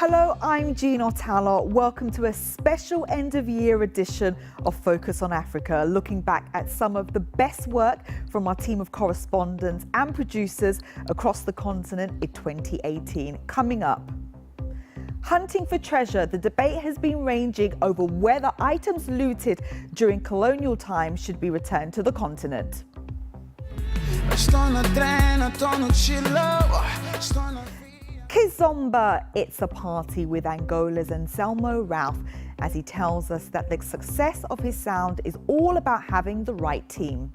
Hello, I'm Jean Otala. Welcome to a special end-of-year edition of Focus on Africa, looking back at some of the best work from our team of correspondents and producers across the continent in 2018. Coming up, hunting for treasure, the debate has been raging over whether items looted during colonial times should be returned to the continent. Kizomba, it's a party with Angola's Anselmo Ralph, as he tells us that the success of his sound is all about having the right team.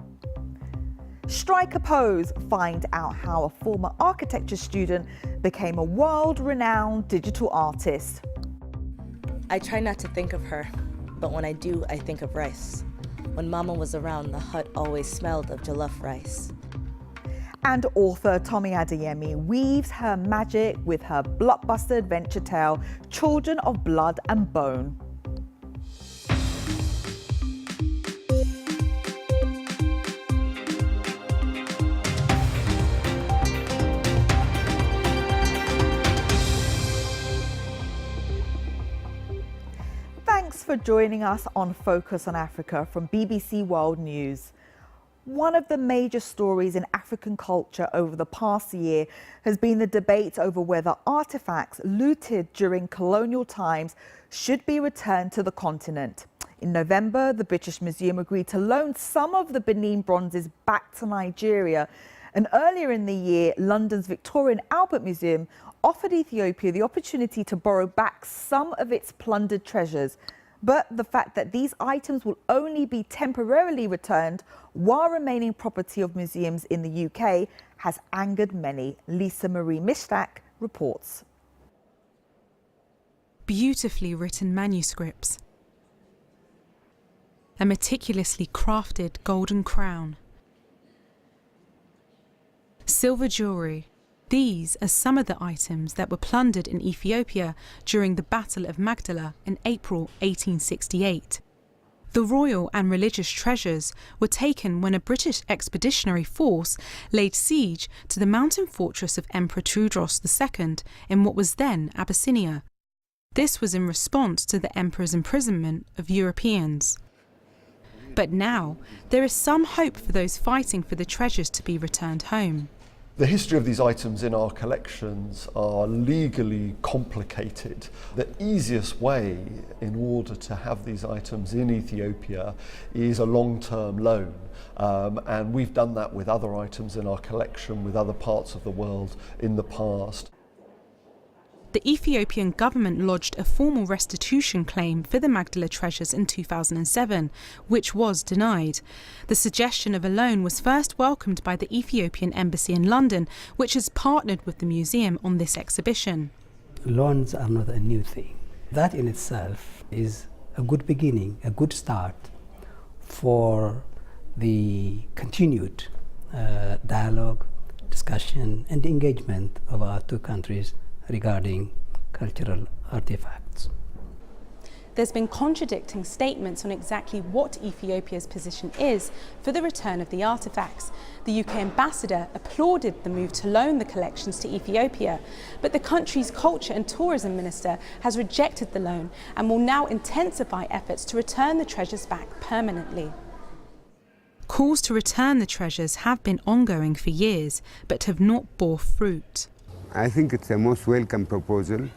Strike a pose, find out how a former architecture student became a world-renowned digital artist. I try not to think of her, but when I do, I think of rice. When Mama was around, the hut always smelled of jollof rice. And author Tomi Adeyemi weaves her magic with her blockbuster adventure tale, Children of Blood and Bone. Thanks for joining us on Focus on Africa from BBC World News. One of the major stories in African culture over the past year has been the debate over whether artifacts looted during colonial times should be returned to the continent. In November, the British Museum agreed to loan some of the Benin bronzes back to Nigeria. And earlier in the year, London's Victoria and Albert Museum offered Ethiopia the opportunity to borrow back some of its plundered treasures. But the fact that these items will only be temporarily returned while remaining property of museums in the UK has angered many. Lisa Marie Mishtak reports. Beautifully written manuscripts, a meticulously crafted golden crown, silver jewellery. These are some of the items that were plundered in Ethiopia during the Battle of Magdala in April 1868. The royal and religious treasures were taken when a British expeditionary force laid siege to the mountain fortress of Emperor Tewodros II in what was then Abyssinia. This was in response to the emperor's imprisonment of Europeans. But now there is some hope for those fighting for the treasures to be returned home. The history of these items in our collections are legally complicated. The easiest way in order to have these items in Ethiopia is a long-term loan. And we've done that with other items in our collection with other parts of the world in the past. The Ethiopian government lodged a formal restitution claim for the Magdala treasures in 2007, which was denied. The suggestion of a loan was first welcomed by the Ethiopian embassy in London, which has partnered with the museum on this exhibition. Loans are not a new thing. That in itself is a good beginning, a good start for the continued dialogue, discussion and engagement of our two countries regarding cultural artifacts. There's been contradicting statements on exactly what Ethiopia's position is for the return of the artifacts. The UK ambassador applauded the move to loan the collections to Ethiopia, but the country's culture and tourism minister has rejected the loan and will now intensify efforts to return the treasures back permanently. Calls to return the treasures have been ongoing for years, but have not bore fruit. I think it's a most welcome proposal.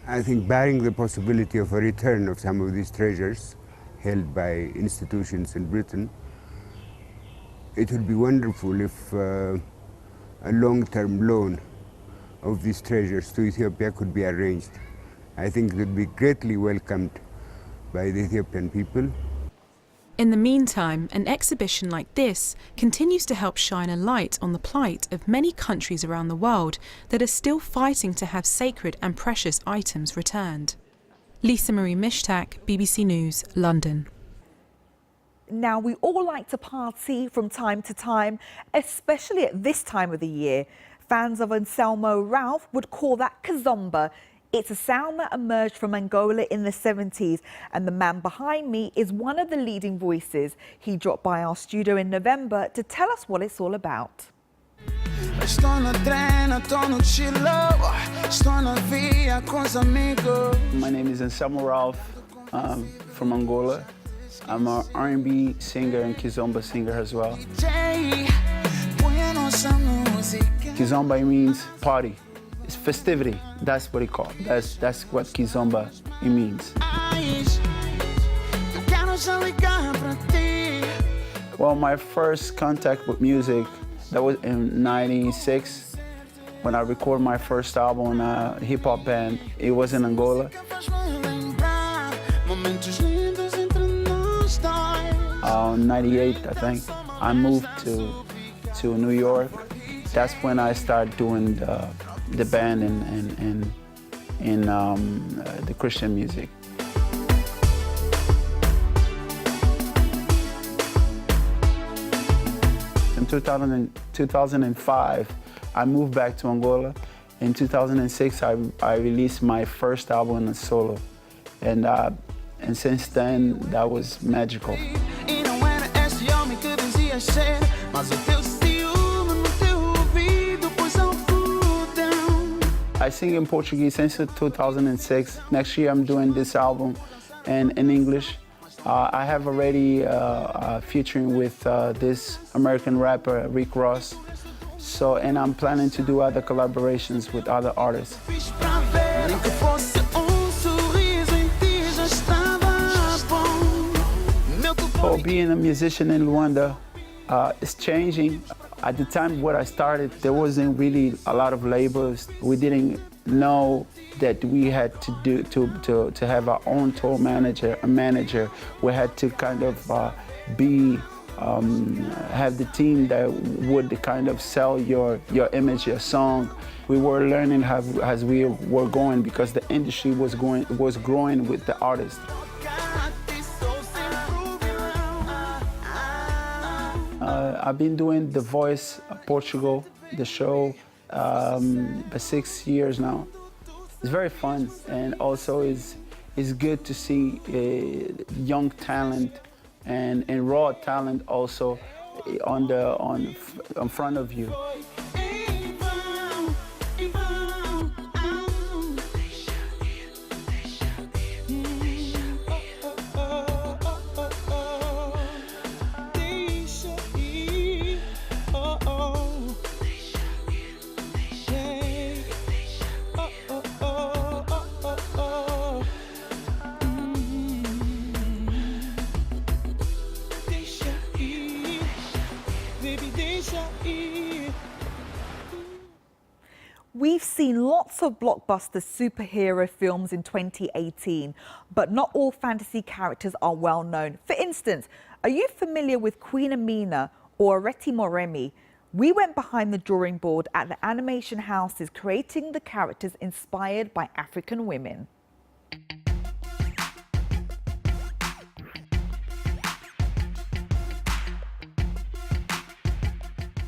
I think barring the possibility of a return of some of these treasures held by institutions in Britain, it would be wonderful if a long-term loan of these treasures to Ethiopia could be arranged. I think it would be greatly welcomed by the Ethiopian people. In the meantime, an exhibition like this continues to help shine a light on the plight of many countries around the world that are still fighting to have sacred and precious items returned. Lisa Marie Mishtak, BBC News, London. Now, we all like to party from time to time, especially at this time of the year. Fans of Anselmo Ralph would call that kizomba. It's a sound that emerged from Angola in the 70s, and the man behind me is one of the leading voices. He dropped by our studio in November to tell us what it's all about. Estou na drena, estou no chilo, estou na via com os amigos. My name is Anselmo Ralph. I'm from Angola. I'm an R&B singer and Kizomba singer as well. Kizomba means party. It's festivity. That's what it called. That's what Kizomba it means. Well, my first contact with music, that was in '96 when I recorded my first album in a hip-hop band. It was in Angola. '98, I think. I moved to New York. That's when I started doing the band and the Christian music. In 2005, I moved back to Angola. In 2006, I released my first album in solo, and since then, that was magical. I sing in Portuguese since 2006. Next year, I'm doing this album in English. I have already featuring with this American rapper, Rick Ross. And I'm planning to do other collaborations with other artists. Being a musician in Luanda is changing. At the time when I started, there wasn't really a lot of labels. We didn't know that we had to have our own tour manager, a manager. We had to kind of have the team that would kind of sell your image, your song. We were learning as we were going because the industry was growing with the artists. I've been doing The Voice Portugal, the show, for 6 years now. It's very fun, and also it's good to see young talent and raw talent also in front of you. We've seen lots of blockbuster superhero films in 2018, but not all fantasy characters are well known. For instance, are you familiar with Queen Amina or Areti Moremi? We went behind the drawing board at the animation houses creating the characters inspired by African women.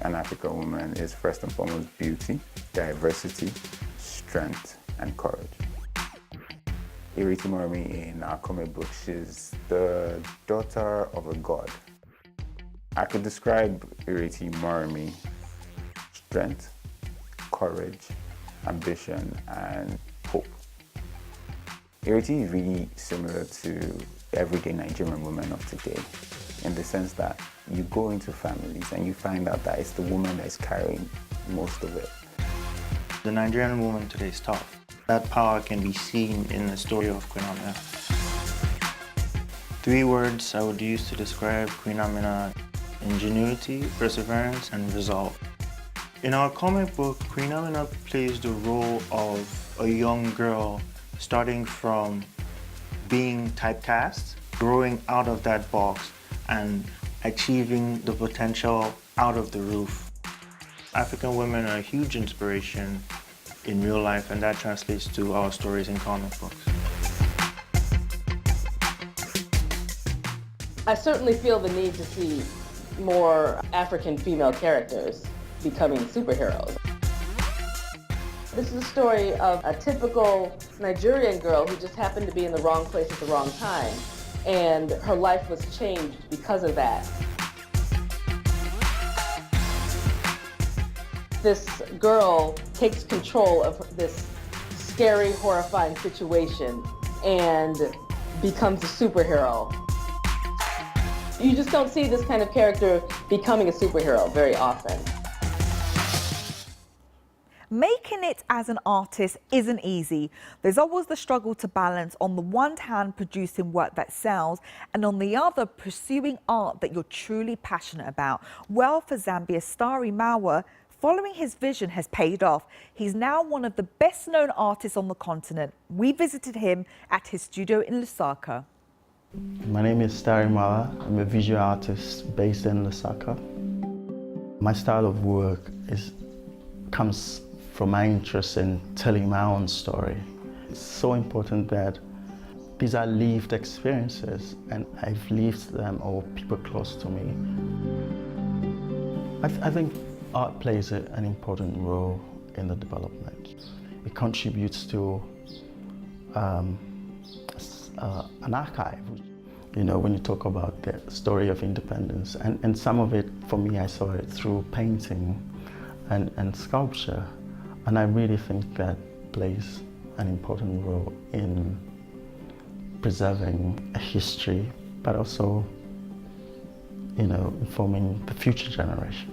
An African woman is first and foremost beauty, diversity, strength, and courage. Areti Moremi in our comic book, she's the daughter of a god. I could describe Areti Moremi: strength, courage, ambition, and hope. Areti is really similar to everyday Nigerian women of today, in the sense that you go into families and you find out that it's the woman that is carrying most of it. The Nigerian woman today is tough. That power can be seen in the story of Queen Amina. 3 words I would use to describe Queen Amina: ingenuity, perseverance, and resolve. In our comic book, Queen Amina plays the role of a young girl starting from being typecast, growing out of that box, and achieving the potential out of the roof. African women are a huge inspiration in real life, and that translates to our stories in comic books. I certainly feel the need to see more African female characters becoming superheroes. This is a story of a typical Nigerian girl who just happened to be in the wrong place at the wrong time, and her life was changed because of that. this girl takes control of this scary, horrifying situation and becomes a superhero. You just don't see this kind of character becoming a superhero very often. Making it as an artist isn't easy. There's always the struggle to balance, on the one hand producing work that sells, and on the other pursuing art that you're truly passionate about. Well, for Zambia's Starry Mawa, following his vision has paid off. He's now one of the best known artists on the continent. We visited him at his studio in Lusaka. My name is Starry Mawa. I'm a visual artist based in Lusaka. My style of work comes from my interest in telling my own story. It's so important that these are lived experiences, and I've lived them, or people close to me. I think art plays an important role in the development. It contributes to an archive. You know, when you talk about the story of independence, and some of it, for me, I saw it through painting and sculpture. And I really think that plays an important role in preserving a history, but also, you know, informing the future generation.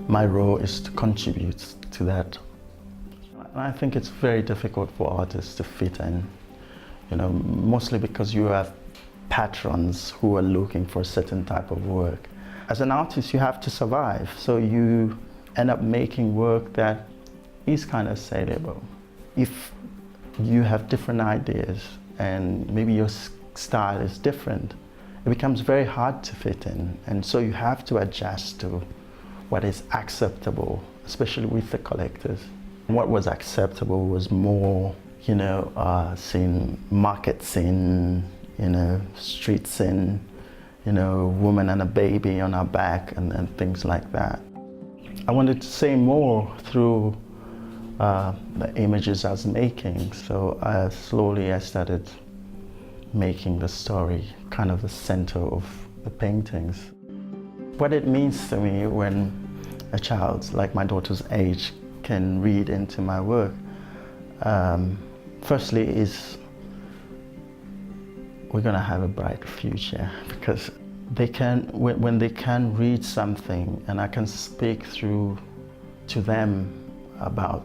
My role is to contribute to that. And I think it's very difficult for artists to fit in, you know, mostly because you have patrons who are looking for a certain type of work. As an artist, you have to survive, so you end up making work that is kind of saleable. If you have different ideas and maybe your style is different, it becomes very hard to fit in, and so you have to adjust to what is acceptable, especially with the collectors. What was acceptable was more, you know, scene, market scene, you know, street scene, you know, woman and a baby on her back and things like that. I wanted to say more through the images I was making, so slowly I started making the story kind of the center of the paintings. What it means to me when a child, like my daughter's age, can read into my work, firstly is we're going to have a bright future, because they can, when they can read something and I can speak through to them about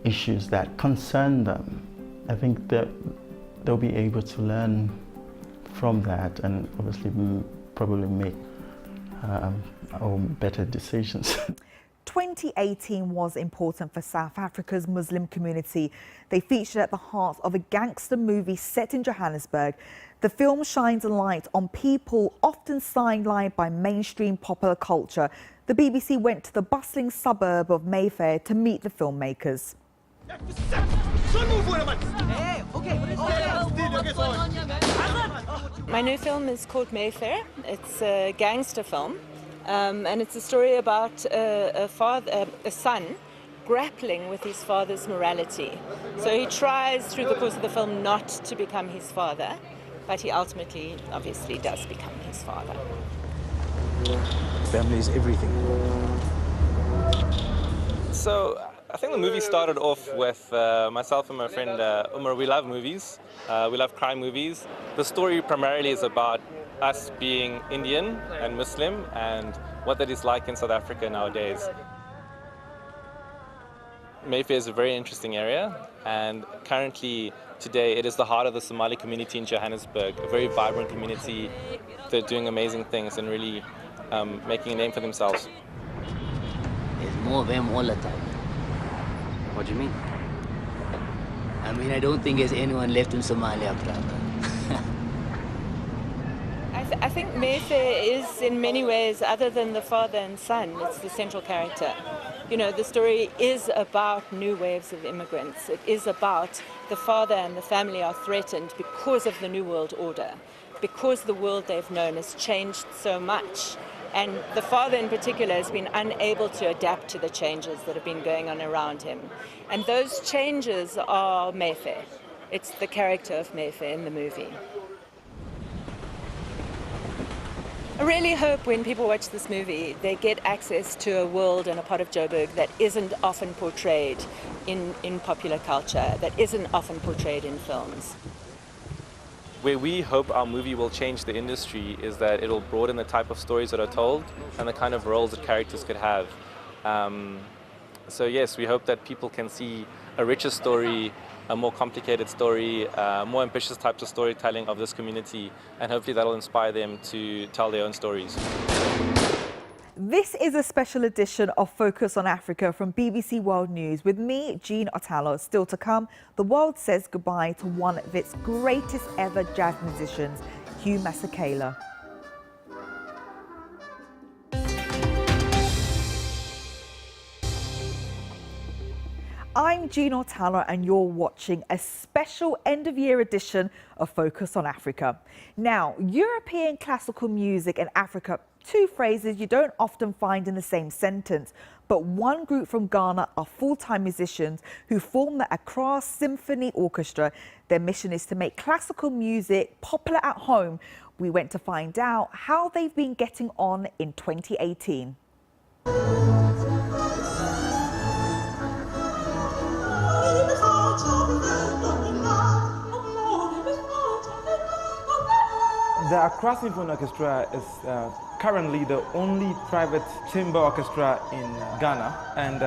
issues that concern them, I think that they'll be able to learn from that and obviously probably make better decisions. 2018 was important for South Africa's Muslim community. They featured at the heart of a gangster movie set in Johannesburg. The film shines a light on people often sidelined by mainstream popular culture. The BBC went to the bustling suburb of Mayfair to meet the filmmakers. My new film is called Mayfair. It's a gangster film. And it's a story about a son grappling with his father's morality. So he tries through the course of the film not to become his father, but he ultimately, obviously, does become his father. Family is everything. So I think the movie started off with myself and my friend Umar. We love movies. We love crime movies. The story primarily is about us being Indian and Muslim and what that is like in South Africa nowadays. Mayfair is a very interesting area, and currently today it is the heart of the Somali community in Johannesburg, a very vibrant community. They're doing amazing things and really making a name for themselves. There's more of them all the time. What do you mean? I mean, I don't think there's anyone left in Somalia, brother. I think Mayfair is, in many ways, other than the father and son, it's the central character. You know, the story is about new waves of immigrants. It is about the father and the family are threatened because of the New World Order, because the world they've known has changed so much. And the father in particular has been unable to adapt to the changes that have been going on around him. And those changes are Mayfair. It's the character of Mayfair in the movie. I really hope when people watch this movie, they get access to a world and a part of Joburg that isn't often portrayed in popular culture, that isn't often portrayed in films. Where we hope our movie will change the industry is that it'll broaden the type of stories that are told and the kind of roles that characters could have. So yes, we hope that people can see a richer story, a more complicated story, more ambitious types of storytelling of this community, and hopefully that'll inspire them to tell their own stories. This is a special edition of Focus on Africa from BBC World News with me, Jean Otallo. Still to come, the world says goodbye to one of its greatest ever jazz musicians, Hugh Masekela. I'm Jean Otallo and you're watching a special end-of-year edition of Focus on Africa. Now, European classical music and Africa, two phrases you don't often find in the same sentence, but one group from Ghana are full-time musicians who form the Accra Symphony Orchestra. Their mission is to make classical music popular at home. We went to find out how they've been getting on in 2018. The Accra Symphony Orchestra is currently the only private chamber orchestra in Ghana, and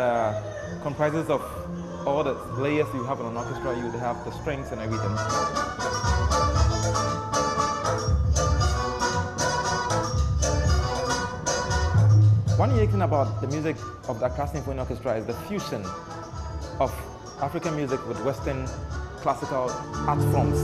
comprises of all the layers you have in an orchestra. You would have the strings and everything. One unique thing about the music of the Accra Symphony Orchestra is the fusion of African music with Western classical art forms.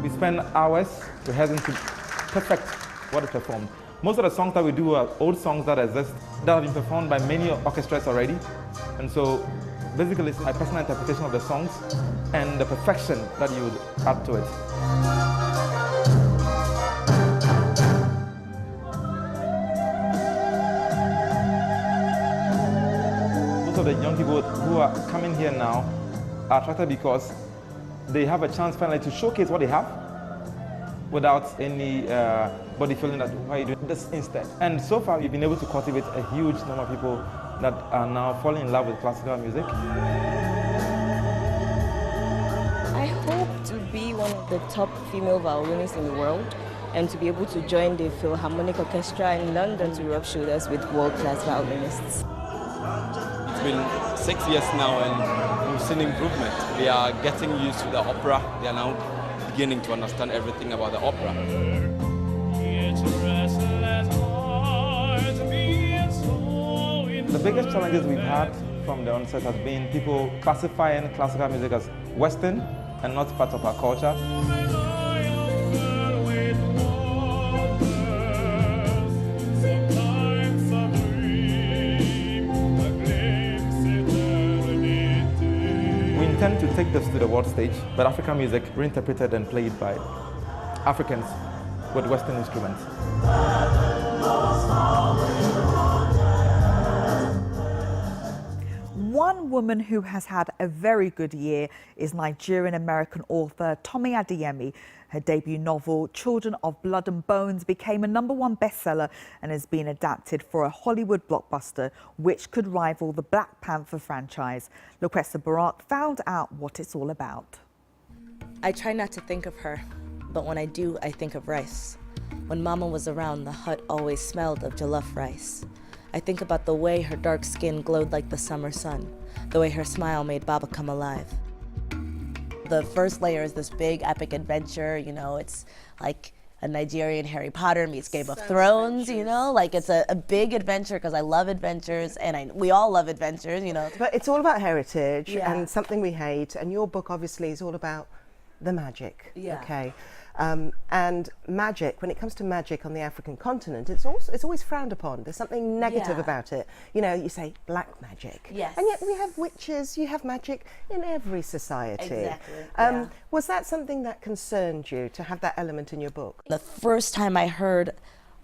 We spend hours rehearsing to perfect what is performed. Most of the songs that we do are old songs that exist, that have been performed by many orchestras already. And so basically it's my personal interpretation of the songs and the perfection that you would add to it. Most of the young people who are coming here now are attracted because they have a chance finally to showcase what they have without any body feeling that why are you doing this instead. And so far we've been able to cultivate a huge number of people that are now falling in love with classical music. I hope to be one of the top female violinists in the world and to be able to join the Philharmonic Orchestra in London to rub shoulders with world-class violinists. It's been 6 years now and we've seen improvement. They are getting used to the opera. They are now beginning to understand everything about the opera. The biggest challenges we've had from the onset has been people classifying classical music as Western and not part of our culture. We intend to take this to the world stage, but African music reinterpreted and played by Africans with Western instruments. One woman who has had a very good year is Nigerian-American author Tomi Adeyemi. Her debut novel, Children of Blood and Bones, became a #1 bestseller and has been adapted for a Hollywood blockbuster, which could rival the Black Panther franchise. Loquessa Barak found out what it's all about. I try not to think of her, but when I do, I think of rice. When Mama was around, the hut always smelled of jollof rice. I think about the way her dark skin glowed like the summer sun, the way her smile made Baba come alive. The first layer is this big epic adventure, you know, it's like a Nigerian Harry Potter meets Game of Thrones, you know, like it's a big adventure because I love adventures and we all love adventures, you know. But it's all about heritage Yeah. and something we hate, and your book obviously is all about the magic, Yeah. okay? And magic, when it comes to magic on the African continent, it's always frowned upon. There's something negative Yeah. about it. You know, you say black magic. Yes. And yet we have witches, you have magic in every society. Exactly, yeah. Was that something that concerned you, to have that element in your book? The first time I heard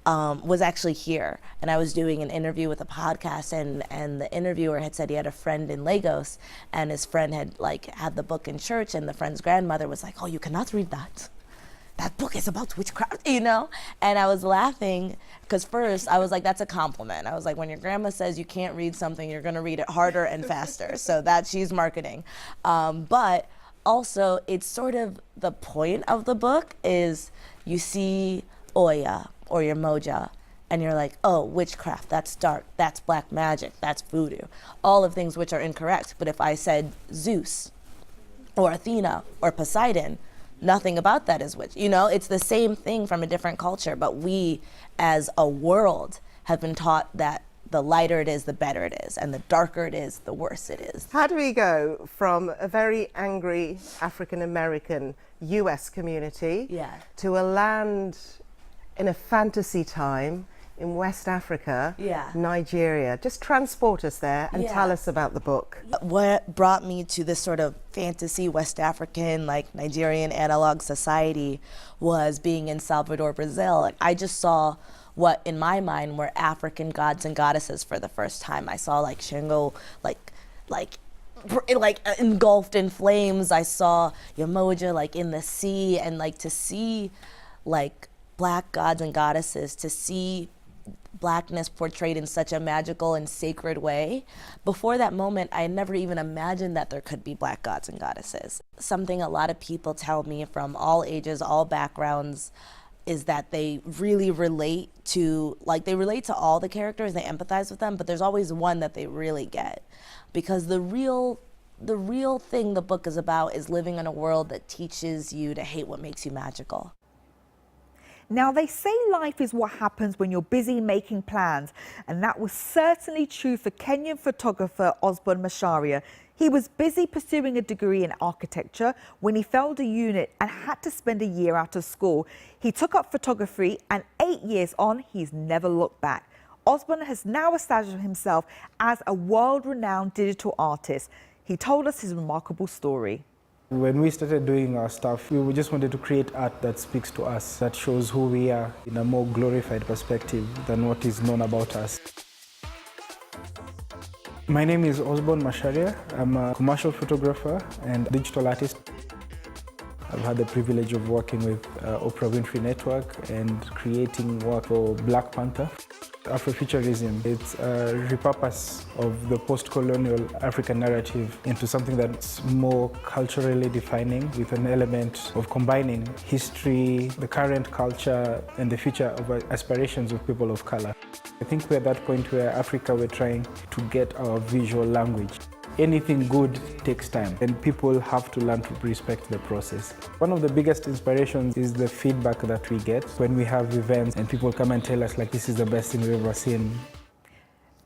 was actually here, and I was doing an interview with a podcast, and the interviewer had said he had a friend in Lagos, and his friend had had the book in church, and the friend's grandmother was like, "Oh, you cannot read that. That book is about witchcraft," you know? And I was laughing because first I was like, that's a compliment. I was like, when your grandma says you can't read something, you're gonna read it harder and faster. So that she's marketing. But also it's sort of the point of the book is you see Oya or your Moja, and you're like, oh, witchcraft, that's dark, that's black magic, that's voodoo. All of things which are incorrect. But if I said Zeus or Athena or Poseidon, nothing about that is witch. You know, it's the same thing from a different culture, but we as a world have been taught that the lighter it is, the better it is, and the darker it is, the worse it is. How do we go from a very angry African-American US community to a land in a fantasy time in West Africa, Nigeria? Just transport us there and tell us about the book. What brought me to this sort of fantasy West African, Nigerian analog society was being in Salvador, Brazil. I just saw what in my mind were African gods and goddesses for the first time. I saw Shango, engulfed in flames. I saw Yamoja in the sea, and to see Black gods and goddesses, to see Blackness portrayed in such a magical and sacred way. Before that moment, I never even imagined that there could be Black gods and goddesses. Something a lot of people tell me from all ages, all backgrounds, is that they really relate to, they relate to all the characters, they empathize with them, but there's always one that they really get. Because the real thing the book is about is living in a world that teaches you to hate what makes you magical. Now, they say life is what happens when you're busy making plans, and that was certainly true for Kenyan photographer Osborne Macharia. He was busy pursuing a degree in architecture when he failed a unit and had to spend a year out of school. He took up photography, and 8 years on, he's never looked back. Osborne has now established himself as a world-renowned digital artist. He told us his remarkable story. When we started doing our stuff, we just wanted to create art that speaks to us, that shows who we are in a more glorified perspective than what is known about us. My name is Osborne Macharia. I'm a commercial photographer and digital artist. I've had the privilege of working with Oprah Winfrey Network and creating work for Black Panther. Afrofuturism, it's a repurpose of the post-colonial African narrative into something that's more culturally defining, with an element of combining history, the current culture, and the future of aspirations of people of color. I think we're at that point where Africa, we're trying to get our visual language. Anything good takes time, and people have to learn to respect the process. One of the biggest inspirations is the feedback that we get when we have events and people come and tell us this is the best thing we've ever seen.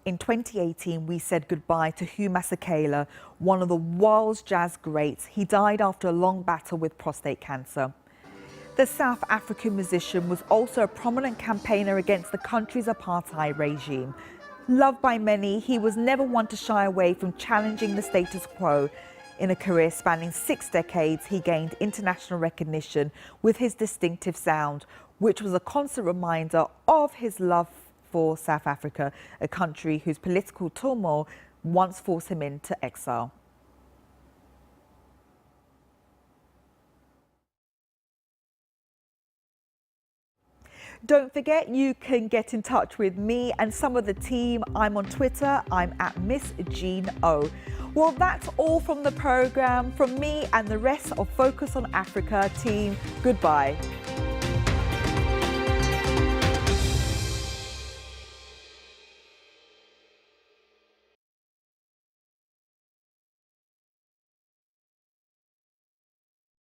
In 2018, we said goodbye to Hugh Masekela, one of the world's jazz greats. He died after a long battle with prostate cancer. The South African musician was also a prominent campaigner against the country's apartheid regime. Loved by many, he was never one to shy away from challenging the status quo. In a career spanning 6 decades, he gained international recognition with his distinctive sound, which was a constant reminder of his love for South Africa, a country whose political turmoil once forced him into exile. Don't forget, you can get in touch with me and some of the team. I'm on Twitter. I'm at Miss Jean O. Well, that's all from the program. From me and the rest of Focus on Africa team, goodbye.